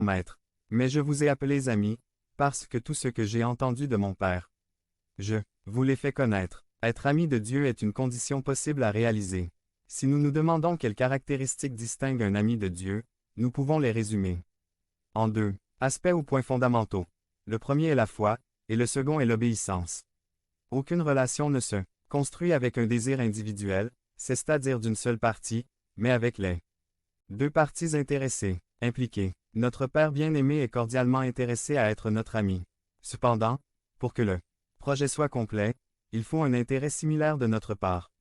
Maître. Mais je vous ai appelés amis, parce que tout ce que j'ai entendu de mon Père, je vous l'ai fait connaître. Être ami de Dieu est une condition possible à réaliser. Si nous nous demandons quelles caractéristiques distinguent un ami de Dieu, nous pouvons les résumer en deux aspects ou points fondamentaux. Le premier est la foi, et le second est l'obéissance. Aucune relation ne se construit avec un désir individuel, c'est-à-dire d'une seule partie, mais avec les deux parties intéressées, impliquées. Notre Père bien-aimé est cordialement intéressé à être notre ami. Cependant, pour que le projet soit complet, il faut un intérêt similaire de notre part.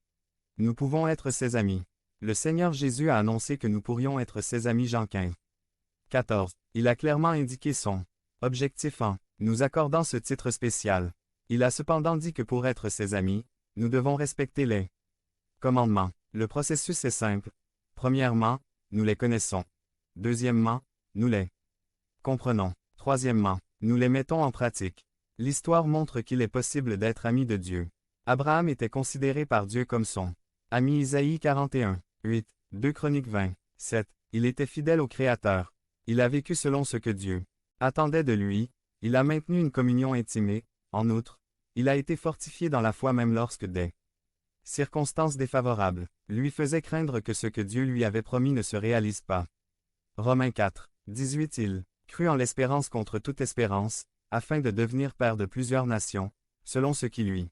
Nous pouvons être ses amis. Le Seigneur Jésus a annoncé que nous pourrions être ses amis. Jean 15. 14. Il a clairement indiqué son objectif en nous accordant ce titre spécial. Il a cependant dit que pour être ses amis, nous devons respecter les commandements. Le processus est simple. Premièrement, nous les connaissons. Deuxièmement, nous les comprenons. Troisièmement, nous les mettons en pratique. L'histoire montre qu'il est possible d'être ami de Dieu. Abraham était considéré par Dieu comme son ami. Isaïe 41, 8, 2 Chroniques 20, 7. Il était fidèle au Créateur. Il a vécu selon ce que Dieu attendait de lui. Il a maintenu une communion intime. En outre, il a été fortifié dans la foi même lorsque des circonstances défavorables lui faisaient craindre que ce que Dieu lui avait promis ne se réalise pas. Romains 4, 18. Il crut en l'espérance contre toute espérance, afin de devenir père de plusieurs nations, selon ce qui lui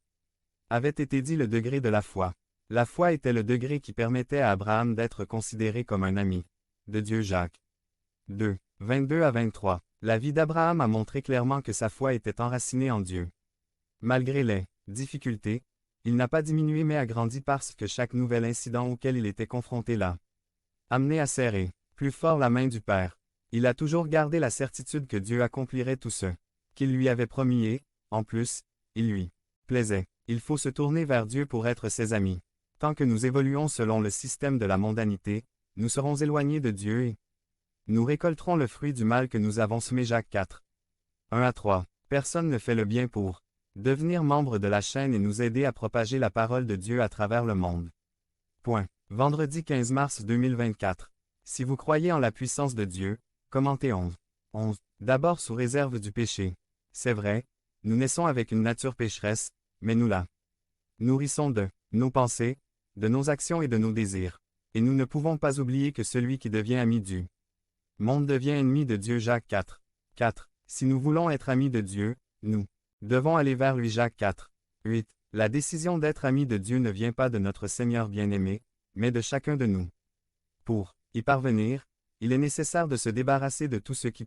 avait été dit. Le degré de la foi. La foi était le degré qui permettait à Abraham d'être considéré comme un ami de Dieu. Jacques 2, 22 à 23. La vie d'Abraham a montré clairement que sa foi était enracinée en Dieu. Malgré les difficultés, il n'a pas diminué mais a grandi parce que chaque nouvel incident auquel il était confronté l'a amené à serrer plus fort la main du Père. Il a toujours gardé la certitude que Dieu accomplirait tout ce qu'il lui avait promis et, en plus, il lui plaisait. Il faut se tourner vers Dieu pour être ses amis. Tant que nous évoluons selon le système de la mondanité, nous serons éloignés de Dieu et nous récolterons le fruit du mal que nous avons semé. Jacques 4. 1 à 3. Personne ne fait le bien pour devenir membre de la chaîne et nous aider à propager la parole de Dieu à travers le monde. Point. Vendredi 15 mars 2024. Si vous croyez en la puissance de Dieu, commentez 11. 11. D'abord sous réserve du péché. C'est vrai, nous naissons avec une nature pécheresse, mais nous la nourrissons de nos pensées, de nos actions et de nos désirs. Et nous ne pouvons pas oublier que celui qui devient ami du monde devient ennemi de Dieu. Jacques 4. 4. Si nous voulons être amis de Dieu, nous devons aller vers lui. Jacques 4. 8. La décision d'être ami de Dieu ne vient pas de notre Seigneur bien-aimé, mais de chacun de nous. Pour y parvenir, il est nécessaire de se débarrasser de tout ce qui